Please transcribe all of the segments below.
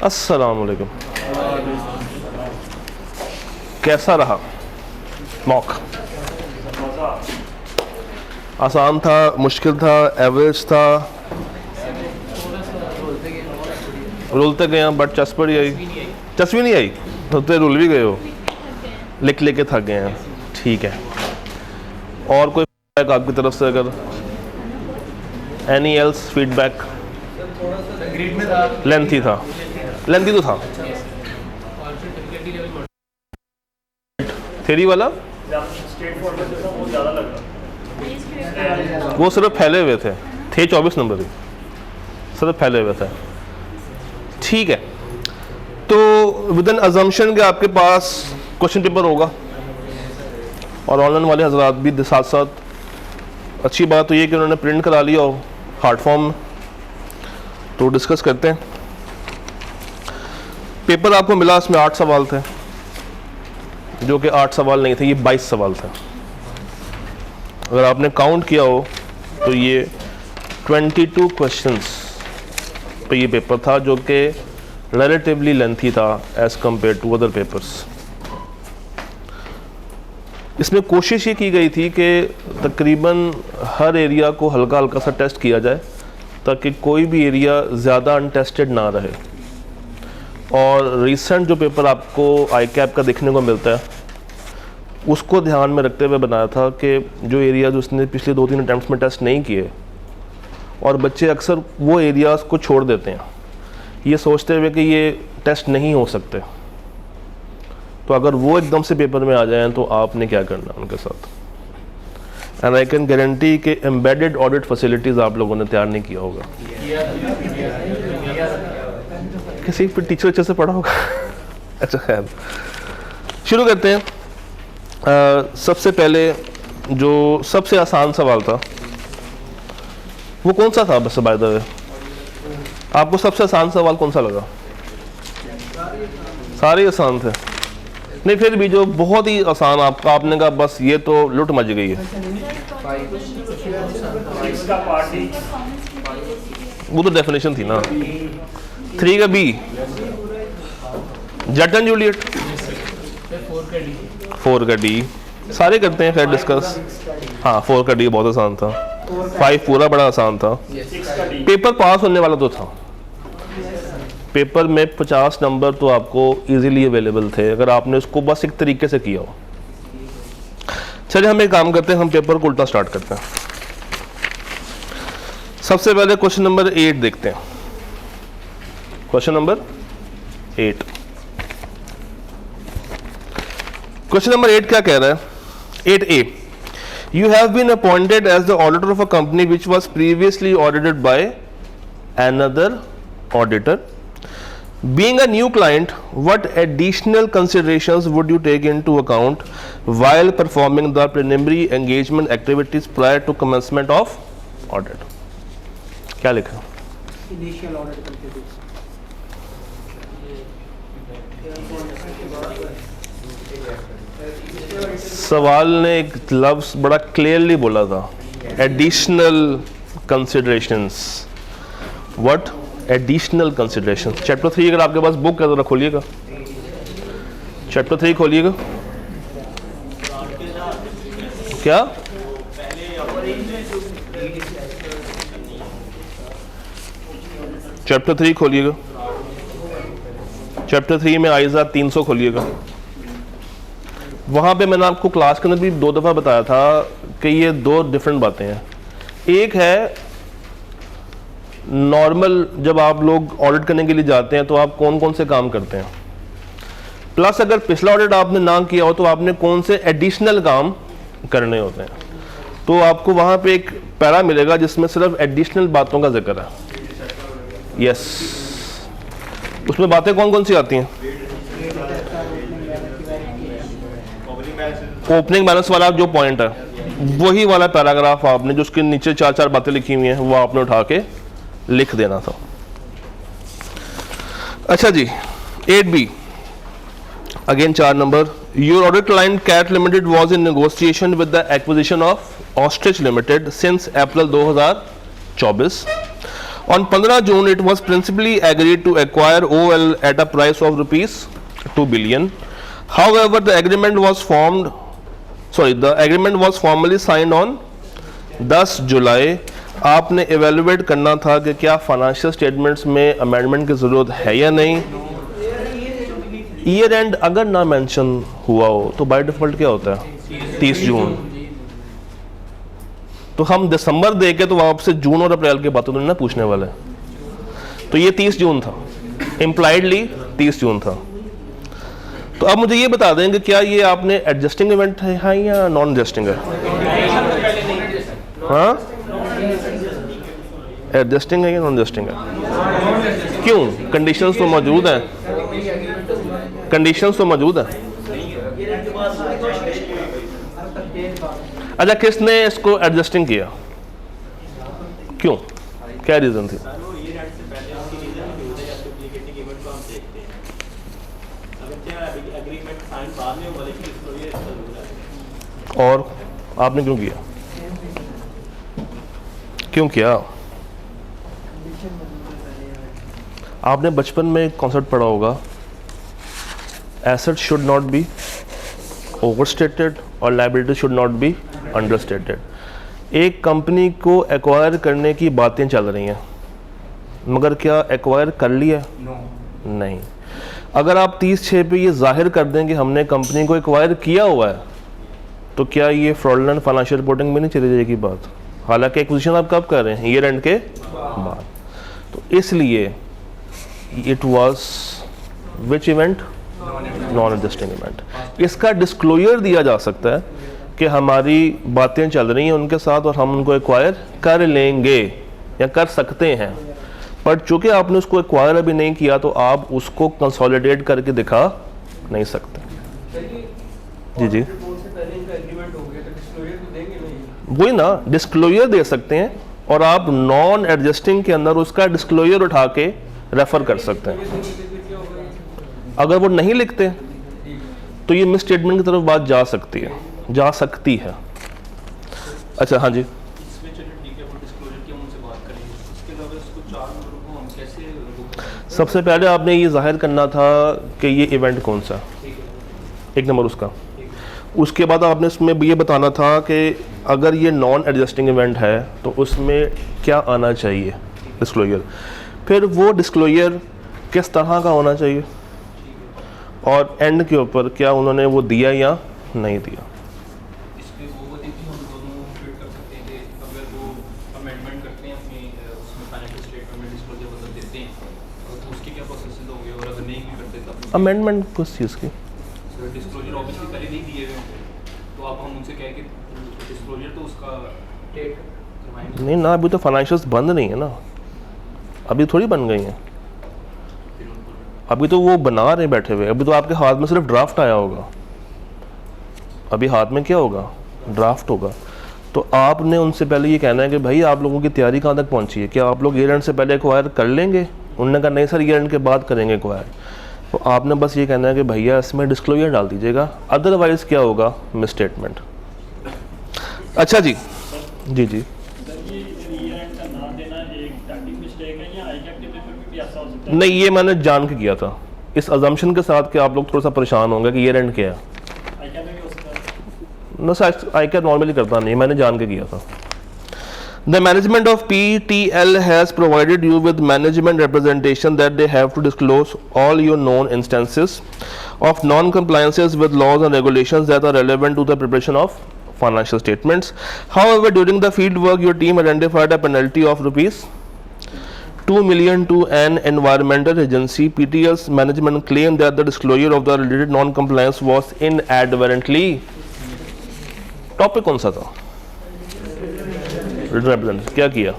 अस्सलाम वालेकुम। कैसा रहा मॉक? आसान था, मुश्किल था, एवरेज था? रुलते गए हैं बट चस्प नहीं आई। चस्पी नहीं आई तो रुल भी गए हो, लिख लेके थक गए हैं। ठीक है, और कोई फीडबैक आपकी तरफ से? अगर एनी एल्स फीडबैक? लेंथी था, लेंथी तो था। थ्योरी वाला वो सिर्फ फैले हुए थे 24 नंबर ही सिर्फ फैले हुए थे। ठीक है, तो विद एन अजम्पशन के आपके पास क्वेश्चन पेपर होगा और ऑनलाइन वाले हजरात भी साथ साथ। अच्छी बात तो ये कि उन्होंने प्रिंट करा लिया हो हार्ड फॉर्म में। तो डिस्कस करते हैं। पेपर आपको मिला, इसमें 8 सवाल थे, जो कि 8 सवाल नहीं थे, ये 22 सवाल थे। अगर आपने काउंट किया हो तो ये 22 क्वेश्चंस पे ये पेपर था, जो कि रिलेटिवली लेंथी था as compare to other papers. इसमें कोशिश ये की गई थी कि तकरीबन हर एरिया को हल्का हल्का सा टेस्ट किया जाए, ताकि कोई भी एरिया ज़्यादा अनटेस्टेड ना रहे। और रिसेंट जो पेपर आपको आई कैप का देखने को मिलता है, उसको ध्यान में रखते हुए बनाया था कि जो एरियाज उसने पिछले 2-3 अटैम्प्ट्स में टेस्ट नहीं किए, और बच्चे अक्सर वो एरियाज़ को छोड़ देते हैं ये सोचते हुए कि ये टेस्ट नहीं हो सकते। तो अगर वो एकदम से पेपर में आ जाएं तो आपने क्या करना उनके साथ। एंड आई कैन गारंटी कि एम्बेडेड ऑडिट फैसिलिटीज़ आप लोगों ने तैयार नहीं किया होगा। किसी फिर टीचर अच्छे से पढ़ा होगा। अच्छा, खैर शुरू करते हैं। सबसे पहले जो सबसे आसान सवाल था वो कौन सा था? बस बाय द वे, आपको सबसे आसान सवाल कौन सा लगा? सारे आसान थे। नहीं, फिर भी जो बहुत ही आसान आपने कहा बस ये तो लुट मच गई है, वो तो डेफिनेशन थी ना। 3 का बी, जट एंड जूलियट। 4 का डी, सारे करते हैं खैर डिस्कस। हाँ, 4 का डी बहुत आसान था। 5 पूरा बड़ा आसान था। पेपर पास होने वाला तो था। पेपर में 50 नंबर तो आपको इजीली अवेलेबल थे अगर आपने उसको बस एक तरीके से किया हो। चलिए हम एक काम करते हैं, हम पेपर को उल्टा स्टार्ट करते हैं। सबसे पहले क्वेश्चन नंबर 8 देखते हैं। क्वेश्चन नंबर 8, क्वेश्चन नंबर 8 क्या कह रहा है? 8A, you have been appointed as the auditor of a company which was previously audited by another auditor. Being a new client, what additional considerations would you take into account while performing the preliminary engagement activities prior to commencement of audit? क्या लिखा? Initial audit contribution. सवाल ने एक लफ्ज़ बड़ा clearly बोला था, additional considerations. What additional considerations? Chapter 3 अगर आपके पास बुक है तो खोलिएगा, चैप्टर 3 खोलिएगा। क्या? चैप्टर 3 खोलिएगा। चैप्टर 3 में आइज़ा 300 खोलिएगा। वहाँ पे मैंने आपको क्लास के अंदर भी 2 दफ़ा बताया था कि ये 2 डिफरेंट बातें हैं। एक है नॉर्मल, जब आप लोग ऑडिट करने के लिए जाते हैं तो आप कौन कौन से काम करते हैं, प्लस अगर पिछला ऑडिट आपने ना किया हो तो आपने कौन से एडिशनल काम करने होते हैं। तो आपको वहाँ पे एक पैरा मिलेगा जिसमें सिर्फ एडिशनल बातों का जिक्र है। यस, उसमें बातें कौन कौन सी आती हैं? ओपनिंग बैलेंस वाला जो पॉइंट है, वही वाला पैराग्राफ आपने जो उसके नीचे 4-4 बातें लिखी हुई हैं वो आपने उठा के लिख देना था। अच्छा जी, 8B again 4 number, your audit client Cat Limited was in negotiation with the acquisition of Ostrich Limited since April 2024. On 15 June, it was principally agreed to acquire OL at a price of rupees 2 billion. However, the agreement was formally signed on 10 जुलाई। आपने evaluate करना था कि क्या financial statements में amendment की ज़रूरत है या नहीं। ईयर एंड अगर ना मेंशन हुआ हो तो बाय डिफॉल्ट क्या होता है 30 जून। तो हम दिसंबर दे के तो आपसे जून और अप्रैल की बातों तो नहीं ना पूछने वाले। तो ये 30 जून था, इम्प्लाइडली 30 जून था। तो अब मुझे ये बता दें कि क्या ये आपने एडजस्टिंग इवेंट है या नॉन एडजस्टिंग है? हाँ, एडजस्टिंग है या नॉन एडजस्टिंग है? क्यों? कंडीशंस तो मौजूद हैं, कंडीशंस तो मौजूद हैं। अच्छा, किसने इसको एडजस्टिंग किया? क्यों? क्या रीजन थी? और आपने क्यों किया? क्यों किया? आपने बचपन में एक कॉन्सेप्ट पढ़ा होगा, asset should not be overstated और liability should not be understated. एक कंपनी को एक्वायर करने की बातें चल रही हैं, मगर क्या एक्वायर कर लिया? नहीं। अगर आप 30/6 पे ये जाहिर कर दें कि हमने कंपनी को एक्वायर किया हुआ है, तो क्या ये फ्रॉडलेंट फाइनेंशियल रिपोर्टिंग में नहीं चली जाएगी बात? हालांकि एक्विजिशन आप कब कर रहे हैं? ईयर एंड के बाद। तो इसलिए it was which event? Non adjusting event. इसका डिस्क्लोजर दिया जा सकता है कि हमारी बातें चल रही हैं उनके साथ और हम उनको एक्वायर कर लेंगे या कर सकते हैं, पर चूंकि आपने उसको एक्वायर अभी नहीं किया तो आप उसको कंसोलिडेट करके दिखा नहीं सकते। जी जी, वही ना, डिस्क्लोजर दे सकते हैं और आप नॉन एडजस्टिंग के अंदर उसका डिस्क्लोजर उठा के रेफर कर सकते हैं। अगर वो नहीं लिखते तो ये मिस स्टेटमेंट की तरफ बात जा सकती है। अच्छा, हाँ जी। सबसे पहले आपने ये जाहिर करना था कि ये इवेंट कौन सा, एक नंबर उसका। उसके बाद आपने उसमें ये बताना था कि अगर ये नॉन एडजस्टिंग इवेंट है तो उसमें क्या आना चाहिए डिस्क्लोजर। फिर वो डिस्क्लोजर किस तरह का होना चाहिए और एंड के ऊपर क्या उन्होंने वो दिया या नहीं दिया। अमेंडमेंट किस चीज़ की? डिस्क्लोजर ऑब्वियसली पहले नहीं दिए हुए तो आप हम उनसे कहें कि डिस्क्लोजर तो उसका डेट करवाएंगे। नहीं ना, अभी तो फाइनेंशियल्स बंद नहीं है ना, अभी थोड़ी बन गई हैं, अभी तो वो बना रहे बैठे हुए। अभी तो आपके हाथ में सिर्फ ड्राफ्ट आया होगा, अभी हाथ में क्या होगा? ड्राफ्ट होगा। तो आपने उनसे पहले ये कहना है कि भाई आप लोगों की तैयारी कहाँ तक पहुँची है, क्या आप लोग ईयर एंड से पहले एक्वायर कर लेंगे? उन्होंने कहा नहीं सर, ईयर एंड के बाद करेंगे एक्वायर। तो आपने बस ये कहना है कि भैया इसमें डिस्क्लोजर डाल दीजिएगा, अदरवाइज क्या होगा? Miss statement. अच्छा जी, जी जी, नहीं ये मैंने जान के किया था, इस अजम्पशन के साथ कि आप लोग थोड़ा सा परेशान होंगे कि ईयर एंड क्या है। ना सर, आई क्या नॉर्मली करता नहीं, मैंने जान के किया था। The management of PTL has provided you with management representation that they have to disclose all your known instances of non-compliances with laws and regulations that are relevant to the preparation of financial statements. However, during the field work, your team identified a penalty of rupees 2 million to an environmental agency. PTL's management claimed that the disclosure of the related non-compliance was inadvertently. Topic कौन सा था? Represent क्या किया?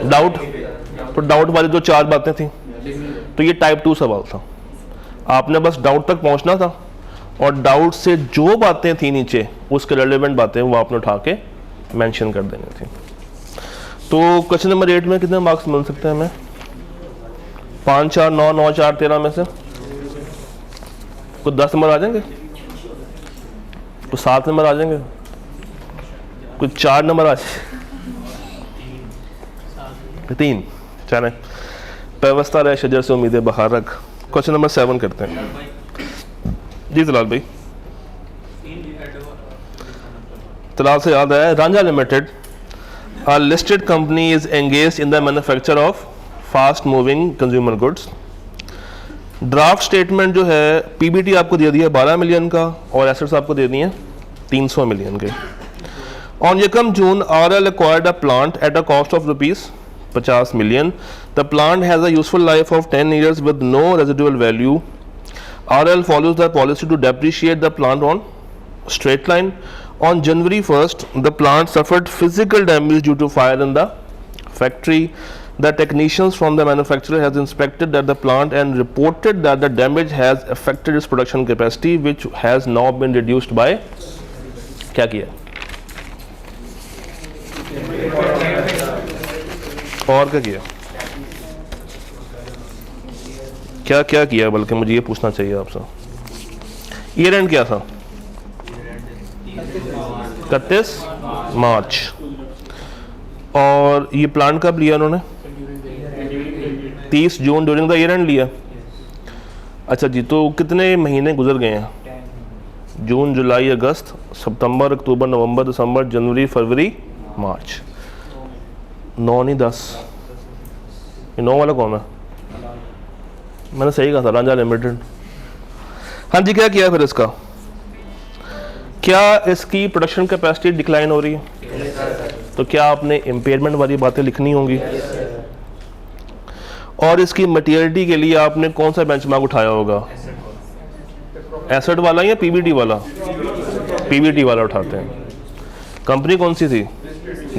Doubt. तो doubt वाली जो 4 बातें थी, तो ये टाइप 2 सवाल था। आपने बस डाउट तक पहुंचना था और डाउट से जो बातें थी नीचे उसके रेलेवेंट बातें वो आपने उठा के मेंशन कर देनी थी। तो क्वेश्चन नंबर 8 में कितने मार्क्स मिल सकते हैं हमें? 5, 4, 9, 9, 4, 13 में से कुछ 10 नंबर आ जाएंगे, कुछ 7 नंबर आ जाएंगे, कुछ 4 नंबर आ जाए। 3 चले पेवस्ता रहे शजर से उम्मीदें बहार रख। क्वेश्चन नंबर 7 करते हैं जी तलाल भाई। तलाल से याद है, Ranjha limited a listed company is engaged in the manufacture of fast moving consumer goods। Draft statement जो है पीबीटी आपको दे दिया 12 मिलियन का और एसेट्स आपको दे दिए 300 मिलियन के। ऑन यकम जून RL acquired a plant at a cost of rupees 50 million। The plant has a useful life of 10 years with no residual value। RL follows the policy to depreciate the plant on straight line। On January 1st, the plant suffered physical damage due to fire in the factory। The technicians from the manufacturer has inspected that the plant and reported that the damage has affected its production capacity, which has now been reduced by क्या किया और क्या किया क्या क्या किया, बल्कि मुझे ये पूछना चाहिए आपसे। ईयर एंड क्या था 31 मार्च, और ये प्लान कब लिया उन्होंने 30 जून ड्यूरिंग द ईयर एंड लिया। अच्छा जी, तो कितने महीने गुजर गए हैं? जून, जुलाई, अगस्त, सितंबर, अक्टूबर, नवंबर, दिसंबर, जनवरी, फरवरी, मार्च। 9 नहीं 10। ये 9 वाला कौन है? मैंने सही कहा था, रांझा लिमिटेड। हाँ जी, क्या किया फिर इसका? क्या इसकी प्रोडक्शन कैपेसिटी डिक्लाइन हो रही है? तो क्या आपने इम्पेयरमेंट वाली बातें लिखनी होंगी? और इसकी मटेरियलिटी के लिए आपने कौन सा बेंचमार्क उठाया होगा? एसेट वाला या पीबीटी वाला? पीबीटी वाला उठाते हैं। कंपनी कौन सी थी?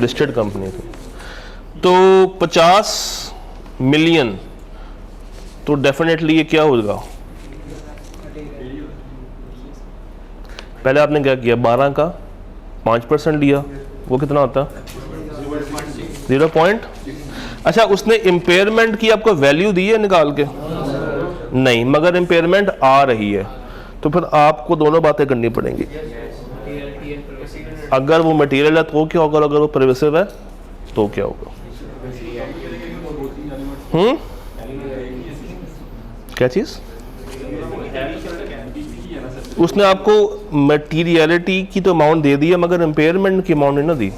लिस्टेड कंपनी थी। तो 50 मिलियन तो डेफिनेटली ये क्या होगा? पहले आपने क्या किया, 12 का 5% लिया, वो कितना होता? 0 अच्छा, उसने इम्पेयरमेंट की आपको वैल्यू दी है निकाल के? नहीं, मगर इम्पेयरमेंट आ रही है, तो फिर आपको दोनों बातें करनी पड़ेंगी। अगर वो मटेरियल है तो क्या होगा, अगर वो परवेसिव है तो क्या होगा? क्या चीज़? उसने आपको मटीरियलिटी की तो अमाउंट दे दी है, मगर इम्पेयरमेंट की अमाउंट नहीं ना दी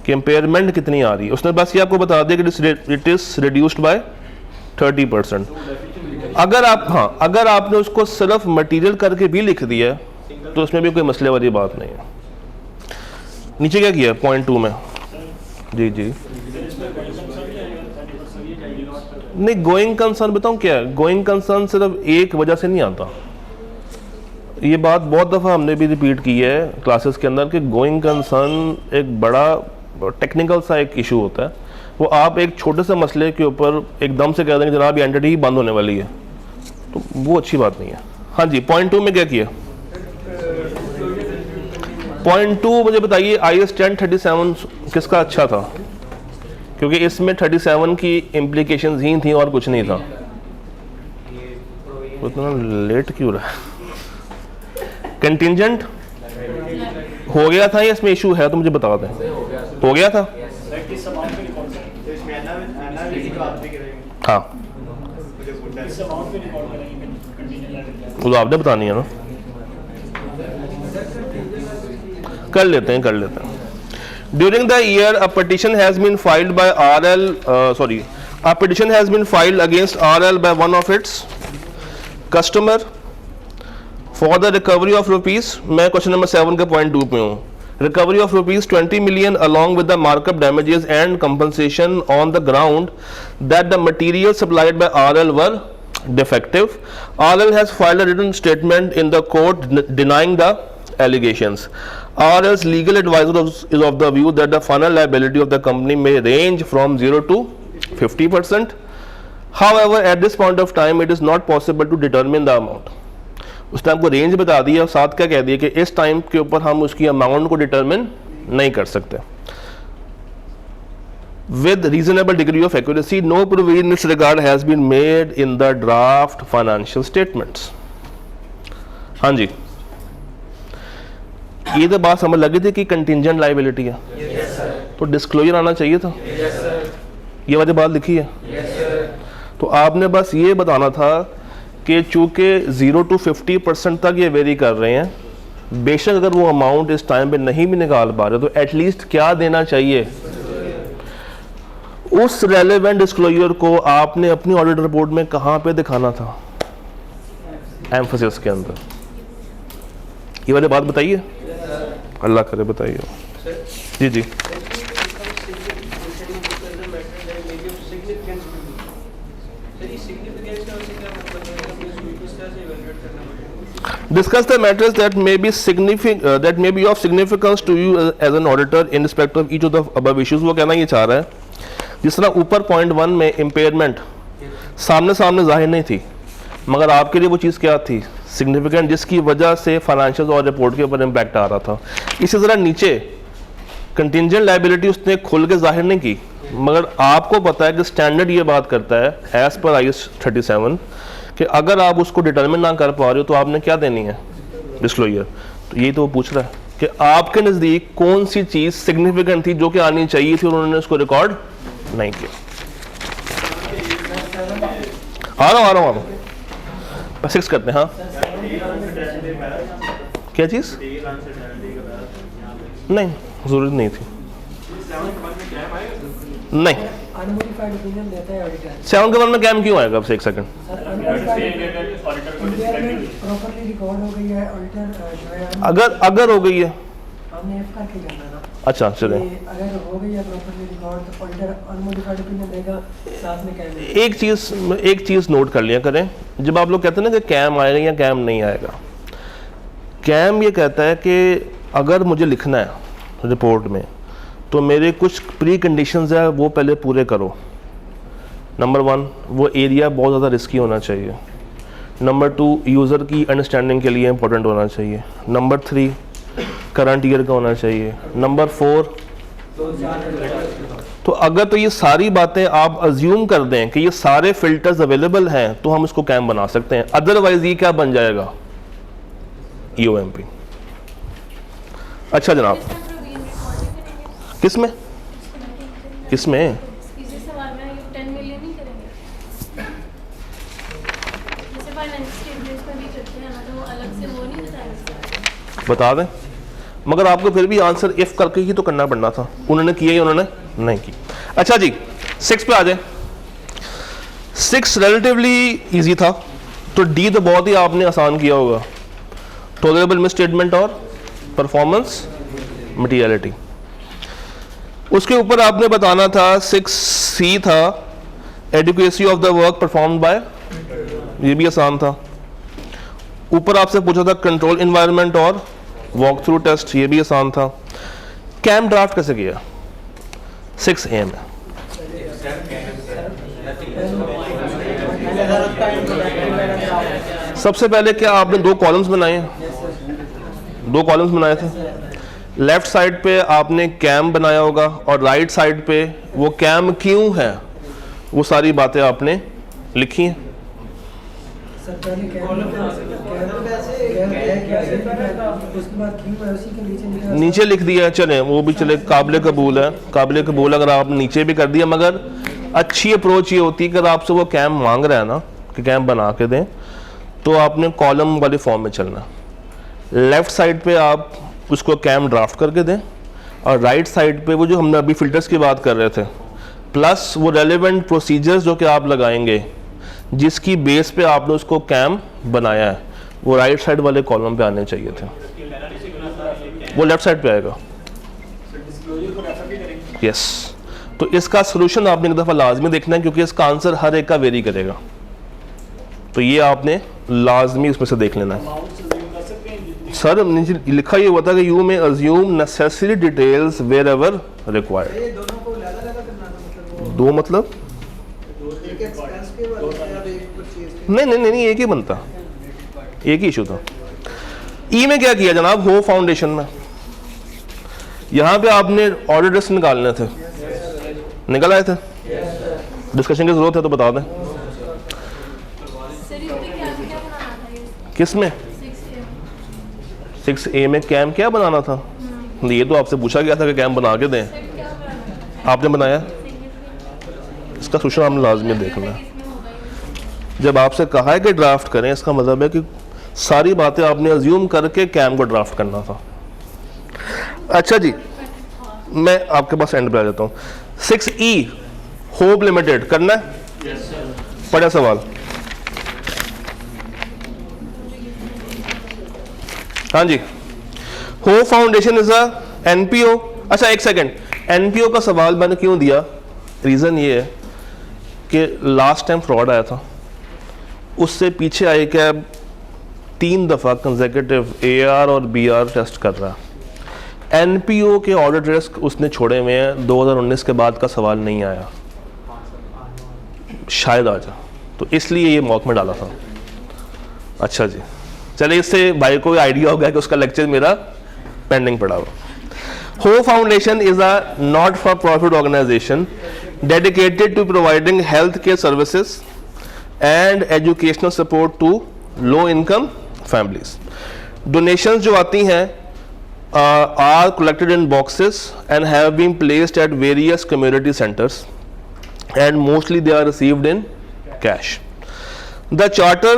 कि इम्पेयरमेंट कितनी आ रही है। उसने बस ये आपको बता दिया कि इट इज रिड्यूस्ड बाय 30%। अगर आप अगर आपने उसको सिर्फ मटेरियल करके भी लिख दिया तो उसमें भी कोई मसले वाली बात नहीं है। नीचे क्या किया पॉइंट 2 में? जी जी नहीं, गोइंग कंसर्न बताऊं क्या है? गोइंग कंसर्न सिर्फ एक वजह से नहीं आता। ये बात बहुत दफ़ा हमने भी रिपीट की है क्लासेस के अंदर कि गोइंग कंसर्न एक बड़ा टेक्निकल सा एक इशू होता है। वो आप एक छोटे से मसले के ऊपर एकदम से कह देंगे जनाब ये एंटिटी ही बंद होने वाली है, तो वो अच्छी बात नहीं है। हाँ जी, पॉइंट 2 में क्या किया? पॉइंट 2 मुझे बताइए, IS 1037 किसका अच्छा था? क्योंकि इसमें 37 की इम्प्लीकेशंस ही थी और कुछ नहीं था। उतना लेट क्यों रहा? कंटिंजेंट हो गया था या इसमें इशू है तो मुझे बता दें। हो गया था? हाँ, वो तो आपने बतानी है ना। कर लेते हैं। During the year, a petition has been filed by a petition has been filed against RL by one of its customer for the recovery of rupees, मैं क्वेश्चन नंबर 7 के पॉइंट 2 पे हूँ, recovery of rupees 20 million along with the markup damages and compensation on the ground that the materials supplied by RL were defective. RL has filed a written statement in the court denying the allegations. RL's legal advisor is of the view that the final liability of the company may range from 0 to 50%. However, at this point of time, it is not possible to determine the amount. उसने आपको range बता दिया और साथ क्या कह दिया कि इस टाइम के ऊपर हम उसकी अमाउंट को डिटरमिन नहीं कर सकते। With reasonable degree of accuracy, no provision in this regard has been made in the draft financial statements. हाँ जी, ये तो बात समझ लगी थी कि कंटिंजेंट लायबिलिटी है, तो डिस्क्लोजर आना चाहिए था। ये वाली बात लिखी है? तो आपने बस ये बताना था कि चूंकि 0 to 50% तक ये वेरी कर रहे हैं, बेशक अगर वो अमाउंट इस टाइम पे नहीं भी निकाल पा रहे तो एटलीस्ट क्या देना चाहिए, उस रेलेवेंट डिस्क्लोजर को आपने अपनी ऑडिट रिपोर्ट में कहाँ पे दिखाना था, एम्फसिस के अंदर। ये वाली बात बताइए, अल्लाह करे बताइए। जी जी discuss the matters that may be of significance to you as an auditor in respect of each of the above issues। वो कहना ये चाह रहा है, जिस तरह ऊपर पॉइंट 1 में इम्पेयरमेंट सामने जाहिर नहीं थी, मगर आपके लिए वो चीज़ क्या थी, सिग्निफिकेंट, जिसकी वजह से फाइनेंशियल और रिपोर्ट के ऊपर इम्पैक्ट आ रहा था। इसी तरह नीचे कंटिंजेंट लायबिलिटी उसने खुल के जाहिर नहीं की, मगर आपको पता है कि स्टैंडर्ड ये बात करता है एज पर IAS 37 कि अगर आप उसको डिटरमिन ना कर पा रहे हो तो आपने क्या देनी है, डिस्क्लोजर। तो यही तो वो पूछ रहा है कि आपके नज़दीक कौन सी चीज़ सिग्निफिकेंट थी जो कि आनी चाहिए थी और उन्होंने उसको रिकॉर्ड नहीं किया। आ रहा हूँ 6 करते हैं। हाँ क्या चीज़? नहीं, ज़रूरत नहीं थी, नहीं। अनमोडिफाइड ओपिनियन देता है ऑडिटर। 7 के 1 में कैम क्यों आएगा? अब से 1 सेकंड। प्रॉपर्ली रिकॉर्ड हो गई है, ऑडिटर जो है अगर हो गई है, हमने एफ करके करना ना। अच्छा चले, अगर हो गई है प्रॉपर्ली रिकॉर्ड तो ऑडिटर अनमोडिफाइड ओपिनियन देगा, साथ में कैम। एक चीज़ नोट कर लिया करें, जब आप लोग कहते हैं ना कि कैम आएगा या कैम नहीं आएगा, कैम ये कहता है कि अगर मुझे लिखना है रिपोर्ट में तो मेरे कुछ प्री कंडीशंस है वो पहले पूरे करो। नंबर 1, वो एरिया बहुत ज़्यादा रिस्की होना चाहिए। नंबर 2, यूज़र की अंडरस्टैंडिंग के लिए इंपॉर्टेंट होना चाहिए। नंबर 3, करंट ईयर का होना चाहिए। नंबर 4, तो अगर तो ये सारी बातें आप अज्यूम कर दें कि ये सारे फिल्टर्स अवेलेबल हैं तो हम इसको कैम बना सकते हैं, अदरवाइज ये क्या बन जाएगा, EOMP। अच्छा जनाब, किसमें इसी सवाल में 10 मिलियन ही करेंगे, जैसे फाइनेंस स्टेटमेंट्स में भी करते हैं ना, तो वो अलग से वो नहीं बताएंगे। बता दें, मगर आपको फिर भी आंसर इफ करके ही तो करना पड़ना था, उन्होंने किया ही उन्होंने नहीं की। अच्छा जी 6 पे आ जाए। 6 रिलेटिवली इजी था, तो D तो बहुत ही आपने आसान किया होगा, टॉलरेबल मिस स्टेटमेंट और परफॉर्मेंस मटीरियलिटी। उसके ऊपर आपने बताना था 6C था adequacy of the work performed by, ये भी आसान था। ऊपर आपसे पूछा था कंट्रोल इन्वायरमेंट और वॉक थ्रू टेस्ट, ये भी आसान था। कैम ड्राफ्ट कैसे किया? 6A में सबसे पहले क्या आपने 2 कॉलम्स बनाए हैं, 2 कॉलम्स बनाए थे। लेफ्ट साइड पे आपने कैम बनाया होगा और राइट साइड पे वो कैम क्यों है वो सारी बातें आपने लिखी हैं। नीचे लिख दिया, चले वो भी चले, काबिल कबूल है, काबिल कबूल अगर आप नीचे भी कर दिया, मगर अच्छी अप्रोच ये होती है कि अगर आपसे वो कैम मांग रहा है ना कि कैम बना के दें, तो आपने कॉलम वाले फॉर्म में चलना। लेफ्ट साइड पे आप उसको कैम ड्राफ्ट करके दें और राइट साइड पे वो जो हमने अभी फिल्टर्स की बात कर रहे थे प्लस वो रेलेवेंट प्रोसीजर्स जो कि आप लगाएंगे जिसकी बेस पे आपने उसको कैम बनाया है वो राइट साइड वाले कॉलम पे आने चाहिए थे, वो लेफ्ट साइड पे आएगा। यस, तो इसका सोल्यूशन आपने एक दफ़ा लाजमी देखना है क्योंकि इसका आंसर हर एक का वेरी करेगा, तो ये आपने लाजमी उसमें से देख लेना है। सर नीचे लिखा ये हुआ था कि you may assume necessary details wherever required. दो मतलब नहीं एक ही बनता, एक ही इशू था। ई में क्या किया जनाब, हो फाउंडेशन में यहाँ पे आपने ऑर्डर लिस्ट निकालने थे, निकल आए थे, डिस्कशन की जरूरत है तो बता दें। किस में? 6A में कैम क्या बनाना था? ये तो आपसे पूछा गया था कि कैम बना के दें, आपने बनाया? इसका सोल्यूशन आपने लाजमी देखना है। इसमें होगा ही जब आपसे कहा है कि ड्राफ्ट करें, इसका मतलब है कि सारी बातें आपने अज्यूम करके कैम को ड्राफ्ट करना था। अच्छा जी, मैं आपके पास एंड पे आ जाता हूँ। 6E होप लिमिटेड करना है, पढ़ा सवाल। हाँ जी, Hope Foundation is a NPO. अच्छा एक सेकंड, एनपीओ का सवाल मैंने क्यों दिया, रीज़न ये है कि लास्ट टाइम फ्रॉड आया था, उससे पीछे आई कैब 3 दफ़ा कंसेक्यूटिव AR और BR टेस्ट कर रहा है। एनपीओ के ऑडिट रिस्क उसने छोड़े हुए हैं, 2019 के बाद का सवाल नहीं आया, शायद आ जा, तो इसलिए ये मौत में डाला था। अच्छा जी, चलिए इससे भाई को आइडिया हो गया कि उसका लेक्चर मेरा पेंडिंग पड़ा हुआ। Hope Foundation is a not for profit organisation dedicated to providing health care services and educational support to low income families. Donations जो आती हैं are collected in boxes and have been placed at various community centers and mostly they are received in cash. The charter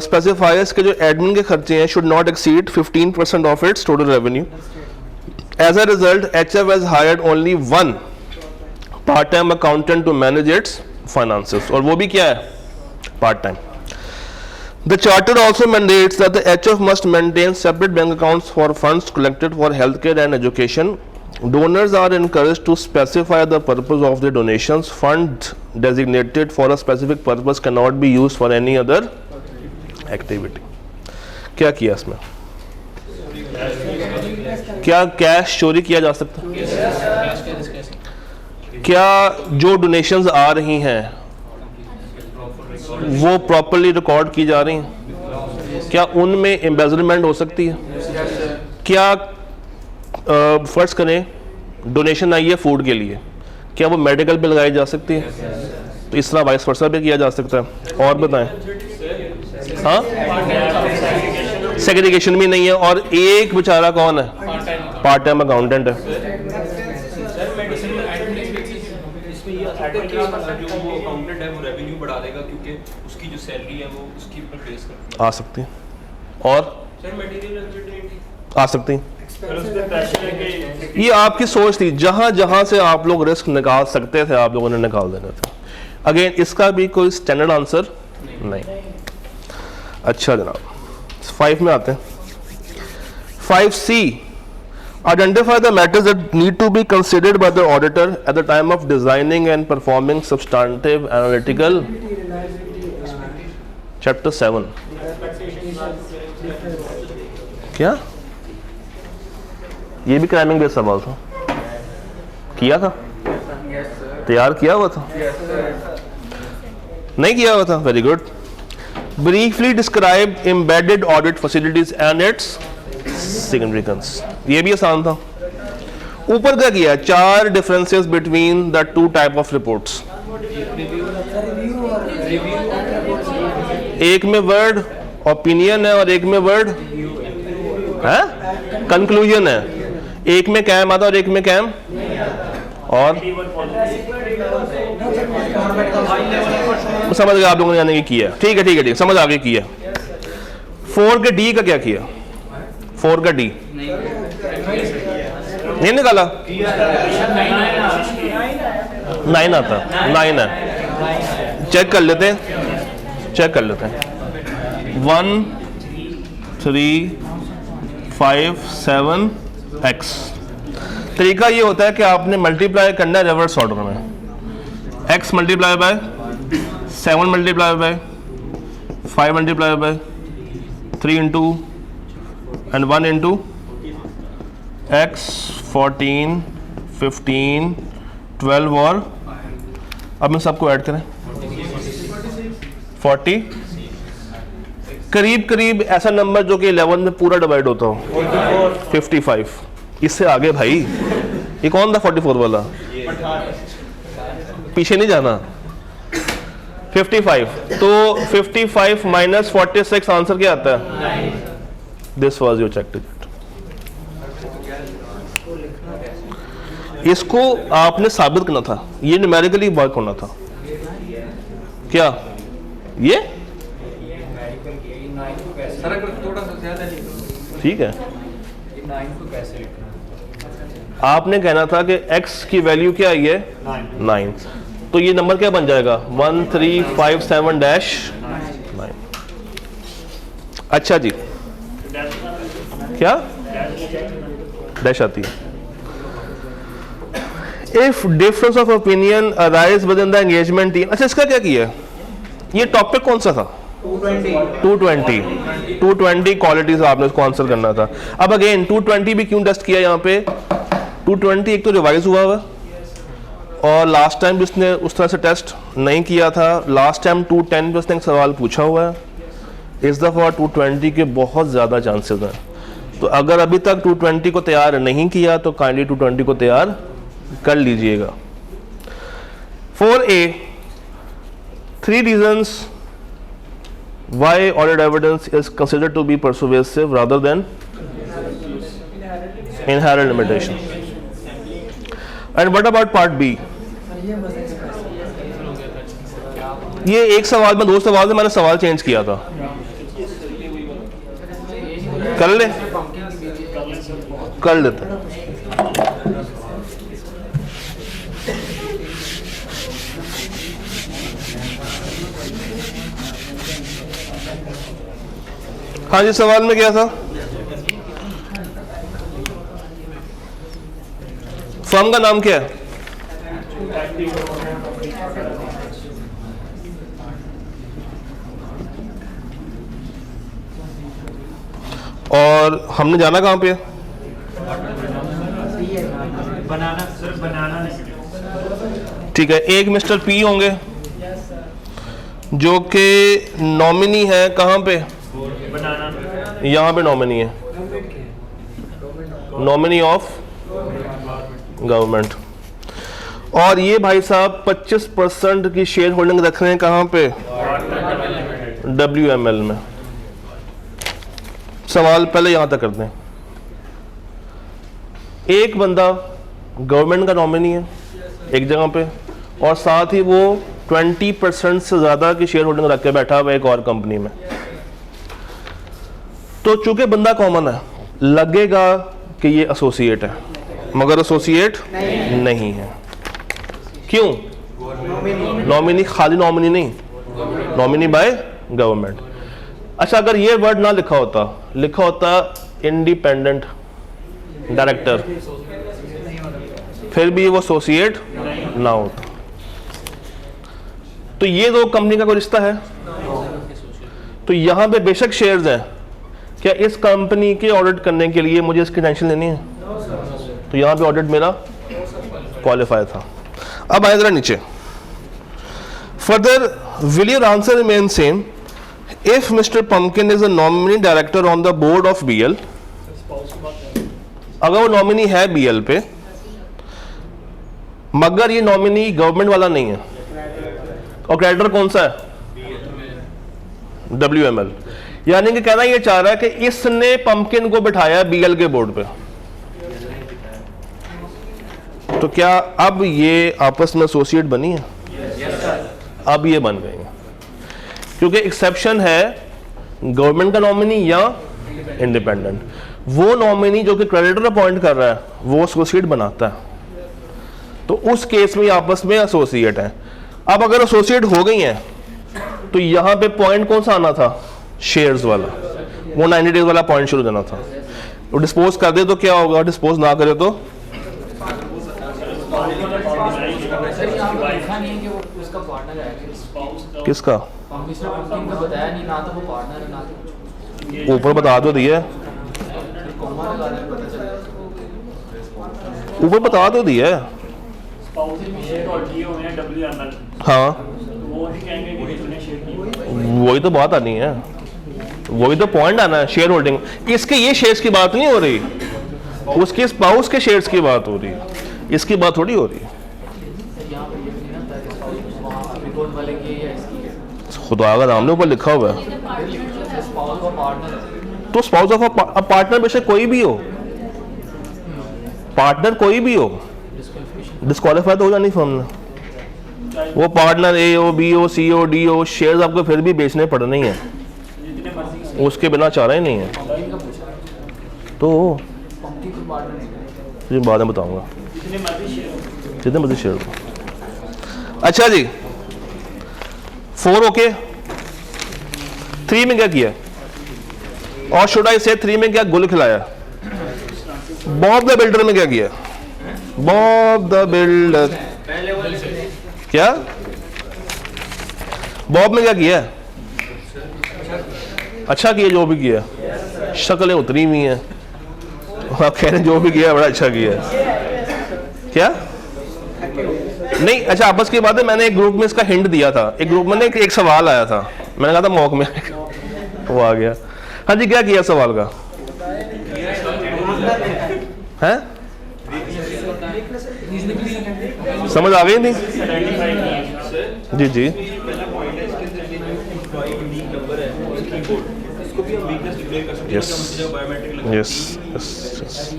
specifies कि जो admin के खर्चे हैं should not exceed 15% of its total revenue. As a result, HF has hired only one part-time accountant to manage its finances, और वो भी क्या है, part-time. The charter also mandates that the HF must maintain separate bank accounts for funds collected for healthcare and education. Donors are encouraged to specify the purpose of their donations. Funds designated for a specific purpose cannot be used for any other activity. क्या किया इसमें? क्या cash चोरी किया जा सकता है? क्या जो डोनेशंस आ रही हैं वो प्रॉपर्ली रिकॉर्ड की जा रही हैं? क्या उनमें एम्बेजलमेंट हो सकती है? क्या फर्ज करें डोनेशन आई है फूड के लिए, क्या वो मेडिकल पे लगाई जा सकती है? तो इस तरह वाइस वर्सा भी किया जा सकता है। और बताएं, हाँ सेग्रीगेशन भी नहीं है, और एक बेचारा कौन है, पार्ट टाइम अकाउंटेंट है। जो वो अकाउंटेंट है वो रेवेन्यू बढ़ा देगा क्योंकि उसकी जो सैलरी है वो उसकी ऊपर बेस करती है। आ सकती है, और सर मटेरियल आ सकती हैं। ये आपकी सोच थी, जहां जहां से आप लोग रिस्क निकाल सकते थे आप लोगों ने निकाल देना था। अगेन इसका भी कोई स्टैंडर्ड आंसर नहीं। अच्छा जनाब, 5 में आते हैं। 5C, identify the matters that need to be considered by the auditor at the time of designing and performing substantive analytical. Chapter 7. क्या ये भी क्राइमिंग बेस्ड सवाल था? किया था, तैयार किया हुआ था, नहीं किया हुआ था? Very good. Briefly describe embedded audit facilities and its significance, ये भी आसान था। ऊपर क्या किया, 4 differences between the 2 type of reports. एक में वर्ड ओपिनियन है और एक में वर्ड है कंक्लूजन है। एक में कैम आता और एक में कैम, और समझ गए आप लोगों ने, यानी कि किया। ठीक है ठीक है ठीक, समझ आगे किया। 4 के डी का क्या किया? 4 का डी नहीं निकाला, 9 आता, 9 है। चेक कर लेते हैं, चेक कर लेते हैं। 1 3 5 7 x। तरीका ये होता है कि आपने मल्टीप्लाई करना है रिवर्स ऑर्डर में। x multiply by 7 multiply by 5 multiply by 3 into and 1 into x 14 15 12 और अब मैं सबको ऐड करें 40। करीब करीब ऐसा नंबर जो कि 11 में पूरा डिवाइड होता हो, 55। इससे आगे भाई ये कौन था 44 वाला? पीछे नहीं जाना। 55, तो 55 माइनस 46 आंसर क्या आता है? This was your check ticket. इसको आपने साबित करना था, ये न्यूमेरिकली वर्क होना था। क्या ये सर अगर थोड़ा सा ज़्यादा नहीं, ठीक है, ये 9 को कैसे लिखना है? आपने कहना था कि x की वैल्यू क्या आई है 9, तो ये नंबर क्या बन जाएगा 1357-9। अच्छा जी, क्या डैश आती है। If difference of opinion arise with in the engagement team, अच्छा इसका क्या किया है, ये टॉपिक कौन सा था 220 क्वालिटीज आपने उसको आंसर करना था। अब अगेन 220 भी क्यों टेस्ट किया यहाँ पे, 220 एक तो रिवाइज हुआ हुआ और लास्ट टाइम भी उसने उस तरह से टेस्ट नहीं किया था। लास्ट टाइम 210 पे उसने एक सवाल पूछा हुआ है, इस दफ़ा 220 के बहुत ज़्यादा चांसेस हैं। तो अगर अभी तक 220 को तैयार नहीं किया तो काइंडली 220 को तैयार कर लीजिएगा। 4A 3 reasons why audit evidence is considered to be persuasive rather than inherent limitation. And what about part B? ये एक सवाल में 2 सवाल में मैंने सवाल चेंज किया था, कर ले, कर लेते हैं। हाँ जी, सवाल में क्या था, फर्म का नाम क्या है, और हमने जाना कहाँ पे है, बनाना सर, बनाना ठीक है। एक मिस्टर पी होंगे जो कि नॉमिनी है, कहाँ पे, बनाना यहाँ पे नॉमिनी है, नॉमिनी ऑफ गवर्नमेंट। और ये भाई साहब 25% की शेयर होल्डिंग रख रहे हैं कहाँ पे, WML में। सवाल पहले यहाँ तक करते हैं, एक बंदा गवर्नमेंट का नॉमिनी है एक जगह पे और साथ ही वो 20% से ज़्यादा की शेयर होल्डिंग रख के बैठा हुआ है एक और कंपनी में। तो चूंकि बंदा कॉमन है लगेगा कि ये एसोसिएट है, मगर एसोसिएट नहीं है। क्यों, नॉमिनी, खाली नॉमिनी नहीं, नॉमिनी बाय गवर्नमेंट। अच्छा, अगर ये वर्ड ना लिखा होता, लिखा होता इंडिपेंडेंट डायरेक्टर, फिर भी वो एसोसिएट ना होता। तो ये दो कंपनी का कोई रिश्ता है। तो यहां पे बेशक शेयर्स हैं, क्या इस कंपनी के ऑडिट करने के लिए मुझे इसकी टेंशन लेनी है, तो यहां पे ऑडिट मेरा क्वालिफाई था। अब आए जरा नीचे, further will your answer remain same if mister pumpkin is a nominee director on the board of BL। अगर वो नॉमिनी है BL पे, मगर ये नॉमिनी गवर्नमेंट वाला नहीं है, और क्रेडिटर कौन सा है, WML। यानी कि कहना ये चाह रहा है कि इसने पंपकिन को बिठाया BL के बोर्ड पे। तो क्या अब ये आपस में एसोसिएट बनी है? अब ये बन गई है, क्योंकि एक्सेप्शन है गवर्नमेंट का नॉमिनी या इंडिपेंडेंट। वो नॉमिनी जो कि क्रेडिटर अपॉइंट कर रहा है वो एसोसिएट बनाता है, तो उस केस में आपस में एसोसिएट है। अब अगर एसोसिएट हो गई हैं तो यहां पे पॉइंट कौन सा आना था, शेयर्स वाला, वो 90 डेज वाला पॉइंट शुरू देना था। वो डिस्पोज कर दे तो क्या होगा, डिस्पोज ना करे तो लिखा नहीं है कि वो उसका पार्टनर है, किसका, मिस्टर पंपकिन का बताया नहीं, ना तो वो पार्टनर है ना तो ऊपर बता दो दिया है, कॉमा लगा दें पता चलेगा। ऊपर बता दो दिया है। स्पाउस में शेयर और किए हुए हैं WML, हाँ, वो भी कहेंगे कि कितने शेयर किए। वही तो बात आनी है, वही तो पॉइंट आना है, शेयर होल्डिंग। इसके ये शेयर्स की बात नहीं हो रही, उसके स्पाउस के शेयर्स की बात हो रही है, इसकी बात थोड़ी हो रही है। यहाँ पर ये नहीं ना था कि वहाँ रिकॉर्ड वाले की या इसकी खुदा का नाम ने ऊपर लिखा हुआ है, स्पाउस का पार्टनर है। तो स्पाउस ऑफ अ पार्टनर बेशक कोई भी हो, पार्टनर कोई भी हो, डिस्क्वालीफाई तो हो जानी फर्म ने। वो पार्टनर ए हो, बी हो, सी हो, डी हो, शेयर्स आपको फिर भी बेचने पड़ने ही हैं, जितने मर्जी उसके बिना चारा ही नहीं है। तो ये बाद में बताऊंगा, जितने मर्जी शेयर जितने मर्जी शेयर हो। अच्छा जी, 4 ओके। 3 में क्या किया, और शुड आई से 3 में क्या गुल खिलाया? बॉब द बिल्डर में क्या किया? बॉब द बिल्डर क्या, बॉब में क्या किया? अच्छा किया जो भी किया, शक्लें उतरी हुई हैं, आप कह रहे हैं जो भी किया बड़ा अच्छा किया। क्या नहीं, अच्छा आपस की बात है, मैंने एक ग्रुप में इसका हिंट दिया था, एक ग्रुप में ना एक सवाल आया था, मैंने कहा था मॉक में वो आ गया। हाँ जी, क्या किया सवाल का है? समझ आ गई नहीं? आइडेंटिफाई किए। जी जी, यस यस यस।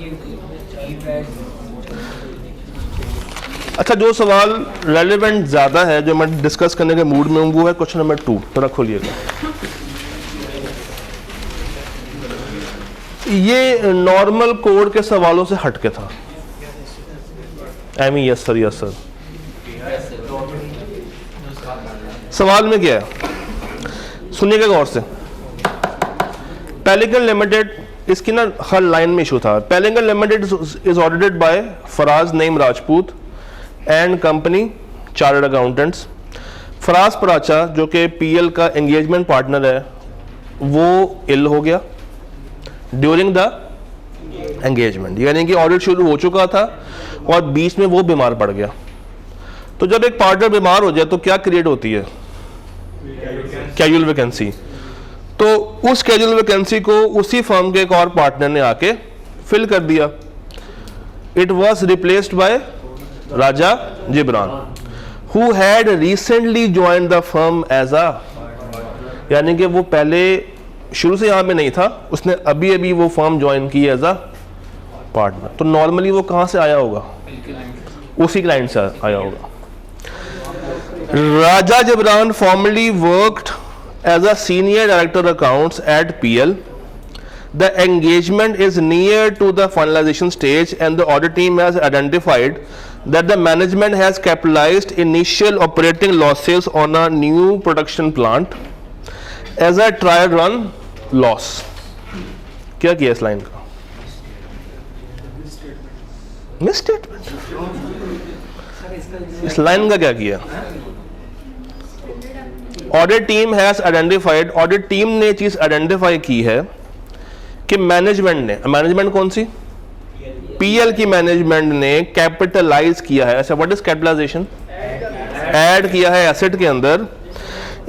अच्छा, जो सवाल रेलेवेंट ज़्यादा है, जो मैं डिस्कस करने के मूड में हूँ, वो है क्वेश्चन नंबर 2। थोड़ा खोलिएगा। ये नॉर्मल कोड के सवालों से हटके था। Yes sir, yes sir. सवाल में क्या है, सुनिएगा गौर से। पेलिकन लिमिटेड, इसकी ना हर लाइन में इशू था। Pelican Limited is audited by Faraz Naeem Rajput and company chartered accountants. Faraz Paracha जो कि पीएल का एंगेजमेंट पार्टनर है, वो इल हो गया ड्यूरिंग द एंगेजमेंट, यानी कि ऑडिट शुरू हो चुका था और बीच में वो बीमार पड़ गया। तो जब एक पार्टनर बीमार हो जाए तो क्या क्रिएट होती है? Casual vacancy. तो उस कैजुअल वैकेंसी को उसी फर्म के एक और पार्टनर ने आके फिल कर दिया। It was replaced by Raja Jibran who had recently joined the firm as a, यानी कि वो पहले शुरू से यहाँ पे नहीं था, उसने अभी अभी वो फर्म ज्वाइन की एज अ पार्टनर। तो नॉर्मली वो कहाँ से आया होगा? उसी क्लाइंट से आया होगा। राजा Jibran formerly worked as a senior director accounts at PL. The engagement is near to the finalization stage and the audit team has identified that the management has capitalized initial operating losses on a new production plant as a trial run loss. क्या किया इस line का? Misstatement. इस line का क्या किया? Audit team has identified, audit team ने चीज आइडेंटिफाई की है कि मैनेजमेंट ने, मैनेजमेंट कौन सी? पीएल की मैनेजमेंट ने कैपिटलाइज किया है। ऐसा व्हाट इज कैपिटलाइजेशन? ऐड किया है एसेट के अंदर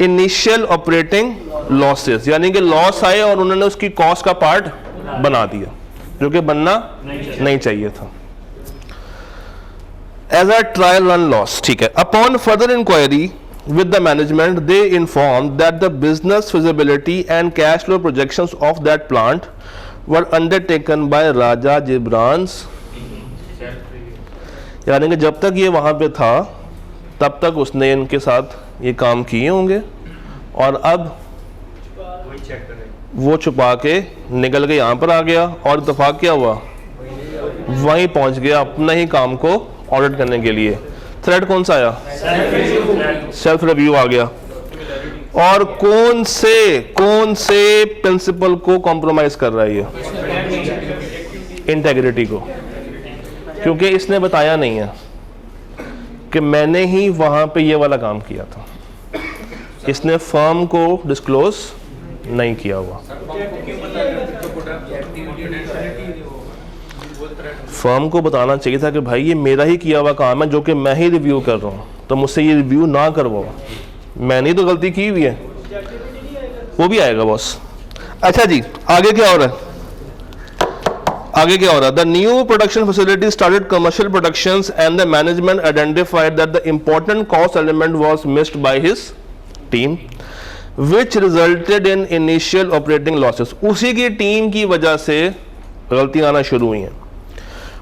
इनिशियल ऑपरेटिंग लॉसेस, यानी कि लॉस आए और उन्होंने उसकी कॉस्ट का पार्ट बना दिया, जो कि बनना नहीं चाहिए था। As a trial run loss, ठीक है। Upon further inquiry with the management, they informed that the business feasibility and cash flow projections of that plant were undertaken by Raja Jibran's, यानी कि जब तक ये वहाँ पे था तब तक उसने इनके साथ ये काम किए होंगे और अब वो छुपा के निकल के यहाँ पर आ गया और इत्तेफाक क्या हुआ, वहीं पहुँच गया अपना ही काम को ऑडिट करने के लिए। थ्रेड कौन सा आया? सेल्फ रिव्यू आ गया। और कौन से प्रिंसिपल को कॉम्प्रोमाइज कर रहा है ये? इंटेग्रिटी को, क्योंकि इसने बताया नहीं है कि मैंने ही वहां पे ये वाला काम किया था। इसने फर्म को डिस्क्लोज नहीं किया हुआ। फर्म को बताना चाहिए था कि भाई ये मेरा ही किया हुआ काम है जो कि मैं ही रिव्यू कर रहा हूँ, तो मुझसे ये रिव्यू ना करवाओ, मैंने तो गलती की हुई है। वो भी आएगा बॉस। अच्छा जी, आगे क्या हो रहा है? आगे क्या हो रहा है? The new production facility started commercial productions and the management identified that the important cost element was missed by his team which resulted in initial operating losses. उसी की टीम की वजह से गलतियां आना शुरू हुई हैं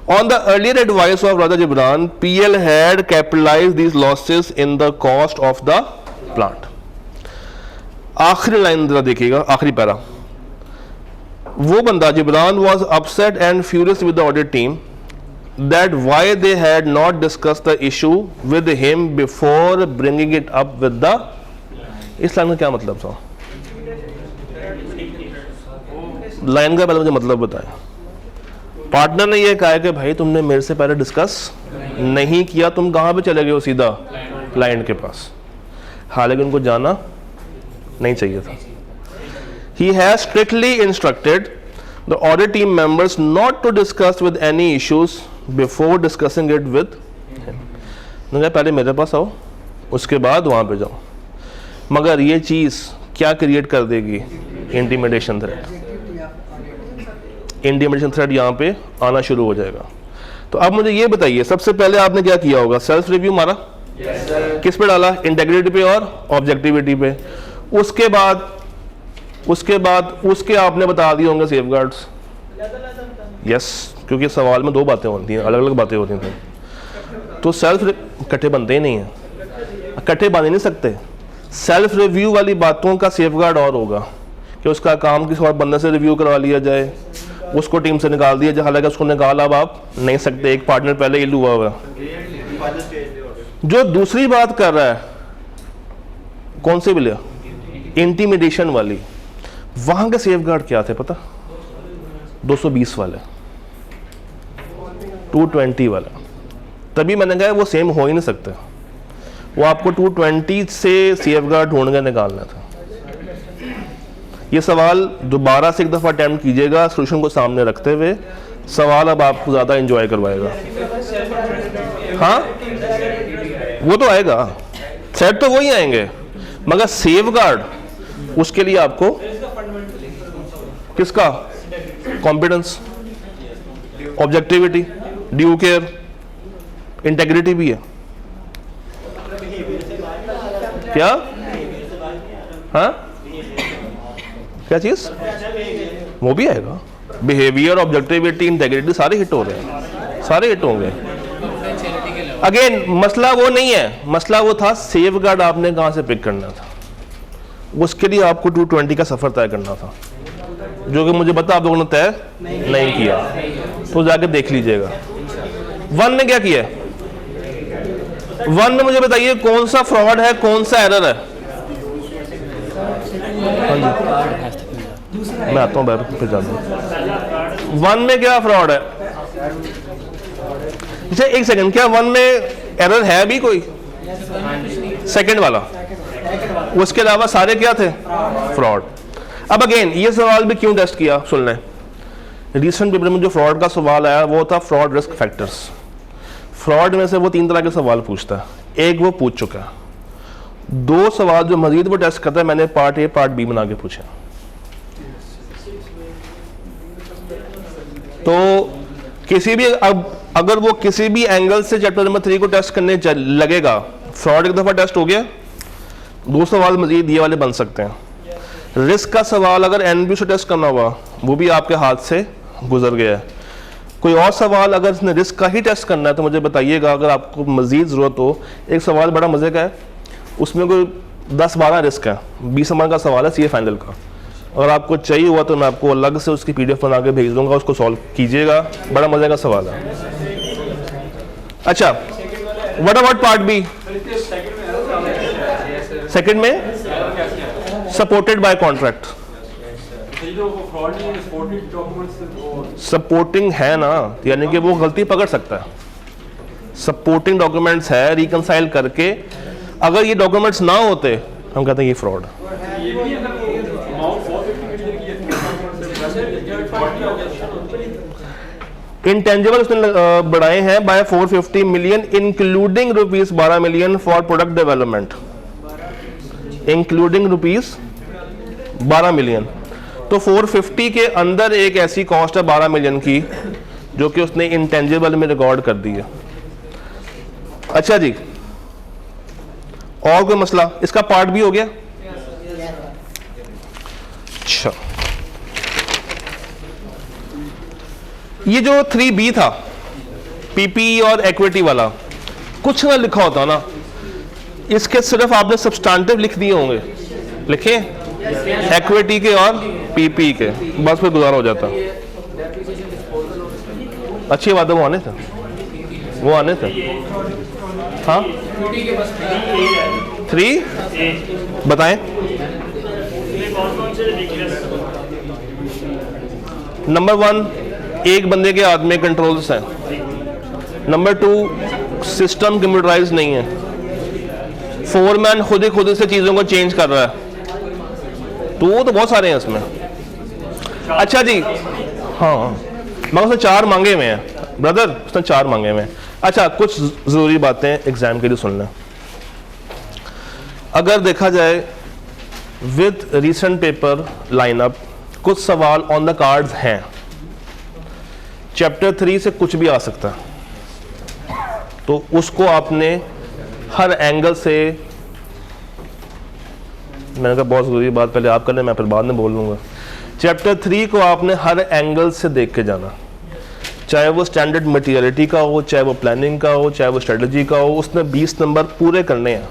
On the earlier advice of Raja Gibran, PL had capitalized these losses in the cost of the plant. आखिरी लाइन जरा देखिएगा, आखिरी पैरा. वो बंदा Jibran was upset and furious with the audit team that why they had not discussed the issue with him before bringing it up with the. इस line का क्या मतलब था? लाइन का पहले मुझे मतलब बताएं. पार्टनर ने ये कहा कि भाई तुमने मेरे से पहले डिस्कस नहीं किया, तुम कहाँ पे चले गए हो? सीधा क्लाइंट के पास. हालांकि उनको जाना नहीं चाहिए था. He has strictly instructed the audit team members not to discuss with any issues before discussing it with him. उन्होंने कहा पहले मेरे पास आओ, उसके बाद वहाँ पे जाओ. मगर ये चीज़ क्या क्रिएट कर देगी? Intimidation threat. इंटिमिडेशन थ्रेट यहाँ पे आना शुरू हो जाएगा. तो अब मुझे ये बताइए, सबसे पहले आपने क्या किया होगा? सेल्फ रिव्यू मारा. किस पे डाला? इंटेग्रिटी पे और ऑब्जेक्टिविटी पे. उसके बाद उसके आपने बता दिए होंगे सेफगार्ड्स. यस, क्योंकि सवाल में दो बातें होती हैं, अलग अलग बातें होती हैं. तो सेल्फ इकट्ठे बनते ही नहीं हैं, इकट्ठे बन ही नहीं सकते. सेल्फ रिव्यू वाली बातों का सेफगार्ड और होगा कि उसका काम किसी और बंदे से रिव्यू करवा लिया जाए, उसको टीम से निकाल दिया जाए. हालांकि उसको निकाला अब आप नहीं सकते, एक पार्टनर पहले ही हुआ हुआ. जो दूसरी बात कर रहा है, कौन से बिलिया? इंटिमिडेशन वाली. वहां के सेफगार्ड क्या थे पता? 220 वाले, 220 वाले. तभी मैंने कहा वो सेम हो ही नहीं सकते. वो आपको 220 से सेफगार्ड ढूंढ के निकालना था. ये सवाल दोबारा से एक दफ़ा अटेम्प्ट कीजिएगा सोल्यूशन को सामने रखते हुए. सवाल अब आपको ज़्यादा एंजॉय करवाएगा. हाँ, वो तो आएगा, सेट तो वही आएंगे, मगर सेफगार्ड उसके लिए आपको किसका? Competence, objectivity, due care, integrity भी है. क्या? हाँ, क्या चीज? वो भी आएगा. बिहेवियर, ऑब्जेक्टिविटी, इंटेग्रिटी सारे हिट हो रहे हैं, सारे हिट होंगे. अगेन मसला वो नहीं है, मसला वो था सेफगार्ड आपने कहाँ से पिक करना था. उसके लिए आपको 220 का सफर तय करना था, जो कि मुझे पता आप लोगों ने तय नहीं किया. तो जाके देख लीजिएगा. 1 ने क्या किया? 1 में मुझे बताइए कौन सा फ्रॉड है, कौन सा एरर है? मैं आता हूँ बैठ पे जाता हूँ. 1 में क्या फ्रॉड है? अच्छा एक सेकंड, क्या 1 में एरर है भी कोई? सेकंड वाला, उसके अलावा सारे क्या थे? फ्रॉड. अब अगेन ये सवाल भी क्यों टेस्ट किया? सुन लें. रिसेंट पेपर में जो फ्रॉड का सवाल आया वो था फ्रॉड रिस्क फैक्टर्स. फ्रॉड में से वो 3 तरह के सवाल पूछता है. एक वो पूछ चुका है. 2 सवाल जो मजीद वो टेस्ट करता है, मैंने पार्ट ए पार्ट बी बना के पूछे. तो किसी भी अगर वो किसी भी एंगल से चैप्टर नंबर 3 को टेस्ट करने लगेगा, फ्रॉड एक दफ़ा टेस्ट हो गया, 2 सवाल मजीद ये वाले बन सकते हैं. रिस्क का सवाल अगर एनबी से टेस्ट करना हुआ, वो भी आपके हाथ से गुजर गया है. कोई और सवाल अगर इसने रिस्क का ही टेस्ट करना है तो मुझे बताइएगा. अगर आपको मजीद ज़रूरत हो, एक सवाल बड़ा मज़े का है, उसमें कोई 10-12 रिस्क है, 20 नंबर का सवाल है सीए फाइनल का. अगर आपको चाहिए हुआ तो मैं आपको अलग से उसकी PDF बना के भेज दूंगा, उसको सॉल्व कीजिएगा. बड़ा मज़े का सवाल है. अच्छा, what about part B? Second में सपोर्टेड बाय कॉन्ट्रैक्ट. सपोर्टिंग है ना, यानी कि वो गलती पकड़ सकता है. सपोर्टिंग डॉक्यूमेंट्स है, रिकंसाइल करके. अगर ये डॉक्यूमेंट्स ना होते हम कहते हैं ये फ्रॉड. इंटेंजिबल उसने बढ़ाए हैं by 450 million including rupees 12 million for product development, including rupees 12 million. तो 450 के अंदर एक ऐसी कॉस्ट है 12 मिलियन की जो कि उसने इंटेंजिबल में रिकॉर्ड कर दी है. अच्छा जी, और कोई मसला? इसका पार्ट भी हो गया. अच्छा, ये जो 3B था, पीपीई और इक्विटी वाला कुछ ना लिखा होता ना, इसके सिर्फ आपने सब्सटेंटिव लिख दिए होंगे, लिखे इक्विटी के और पीपीई के, बस फिर गुजारा हो जाता। अच्छी बात है, वो आने थे, वो आने थे। हाँ 3 बताएं। नंबर 1 एक बंदे के हाथ में कंट्रोल्स हैं। नंबर 2 सिस्टम कंप्यूटराइज नहीं है। फोरमैन खुद से चीज़ों को चेंज कर रहा है, तो वो तो बहुत सारे हैं इसमें। अच्छा जी, हाँ मैं उसने 4 मांगे हुए हैं ब्रदर, उसने 4 मांगे हुए हैं। अच्छा, कुछ ज़रूरी बातें एग्जाम के लिए सुन लें। अगर देखा जाए विद रीसेंट पेपर लाइनअप, कुछ सवाल ऑन द कार्ड्स हैं। चैप्टर 3 से कुछ भी आ सकता है, तो उसको आपने हर एंगल से, मैंने कहा बहुत ज़रूरी बात पहले आप कर लें, मैं फिर बाद में बोल लूँगा। चैप्टर 3 को आपने हर एंगल से देख के जाना, चाहे वो स्टैंडर्ड मटीरियलिटी का हो, चाहे वो प्लानिंग का हो, चाहे वो स्ट्रेटजी का हो। उसने 20 नंबर पूरे करने हैं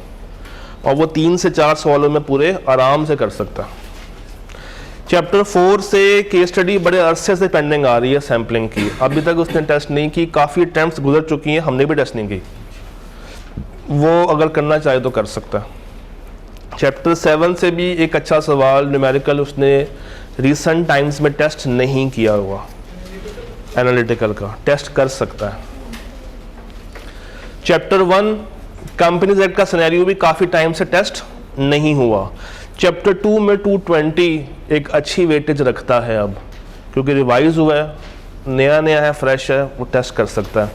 और वो 3 से 4 सवालों में पूरे आराम से कर सकता है। चैप्टर 4 से केस स्टडी बड़े अरसे से पेंडिंग आ रही है सैम्पलिंग की, अभी तक उसने टेस्ट नहीं की, काफ़ी अटैम्प्ट्स गुजर चुकी हैं, हमने भी टेस्ट नहीं की। वो अगर करना चाहे तो कर सकता है। चैप्टर 7 से भी एक अच्छा सवाल न्यूमेरिकल उसने रिसेंट टाइम्स में टेस्ट नहीं किया हुआ, एनालिटिकल का टेस्ट कर सकता है। चैप्टर 1 कंपनीज एक्ट का सिनेरियो भी काफ़ी टाइम से टेस्ट नहीं हुआ। चैप्टर 2 में 220 एक अच्छी वेटेज रखता है अब, क्योंकि रिवाइज हुआ है, नया है, फ्रेश है, वो टेस्ट कर सकता है।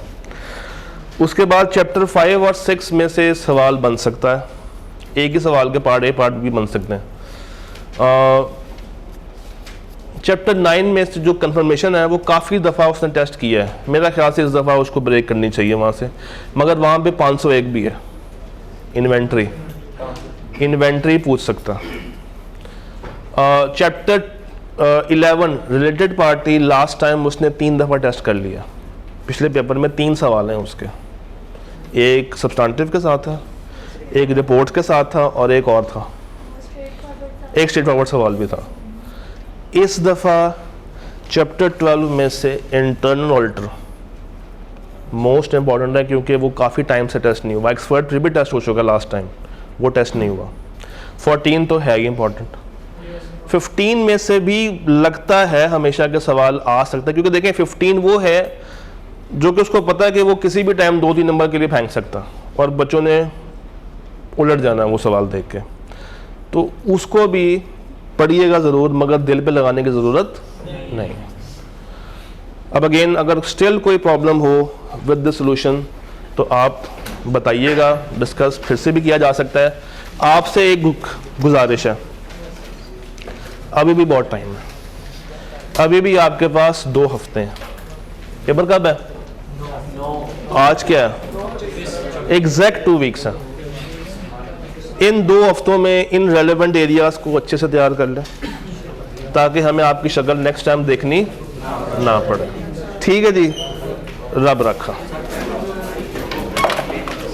उसके बाद चैप्टर 5 और 6 में से सवाल बन सकता है, एक ही सवाल के पार्ट A पार्ट B बन सकते हैं। चैप्टर 9 में से जो कंफर्मेशन है वो काफ़ी दफ़ा उसने टेस्ट किया है, मेरा ख्याल से इस दफ़ा उसको ब्रेक करनी चाहिए वहाँ से, मगर वहाँ पे 501 भी है। इन्वेंट्री पूछ सकता। Chapter 11 related party last time उसने 3 दफ़ा टेस्ट कर लिया, पिछले पेपर में 3 सवाल हैं उसके, एक सब्सटेंटिव के साथ है, एक रिपोर्ट के साथ था और एक और था, एक स्ट्रेट फॉरवर्ड सवाल भी था। इस दफ़ा चैप्टर 12 में से इंटरनल ऑडिटर मोस्ट इंपॉर्टेंट है, क्योंकि वो काफ़ी टाइम से टेस्ट नहीं हुआ। एक्सपर्ट फिर भी टेस्ट हो चुका लास्ट टाइम, वो टेस्ट नहीं हुआ। 14 तो है ही इंपॉर्टेंट। 15 में से भी लगता है हमेशा के सवाल आ सकता है, क्योंकि देखें 15 वो है जो कि उसको पता है कि वो किसी भी टाइम 2-3 नंबर के लिए फेंक सकता, और बच्चों ने उलट जाना वो सवाल देख के, तो उसको भी पढ़िएगा ज़रूर, मगर दिल पे लगाने की ज़रूरत नहीं। अब अगेन अगर स्टिल कोई प्रॉब्लम हो विद द सॉल्यूशन तो आप बताइएगा, डिस्कस फिर से भी किया जा सकता है। आपसे एक गुजारिश है, अभी भी बहुत टाइम है, अभी भी आपके पास 2 हफ्ते हैं। पेपर कब है? आज क्या है? एग्जैक्ट 2 वीक्स हैं। इन 2 हफ्तों में इन रेलेवेंट एरियाज को अच्छे से तैयार कर लें, ताकि हमें आपकी शक्ल नेक्स्ट टाइम देखनी ना पड़े। ठीक है जी, रब रखा।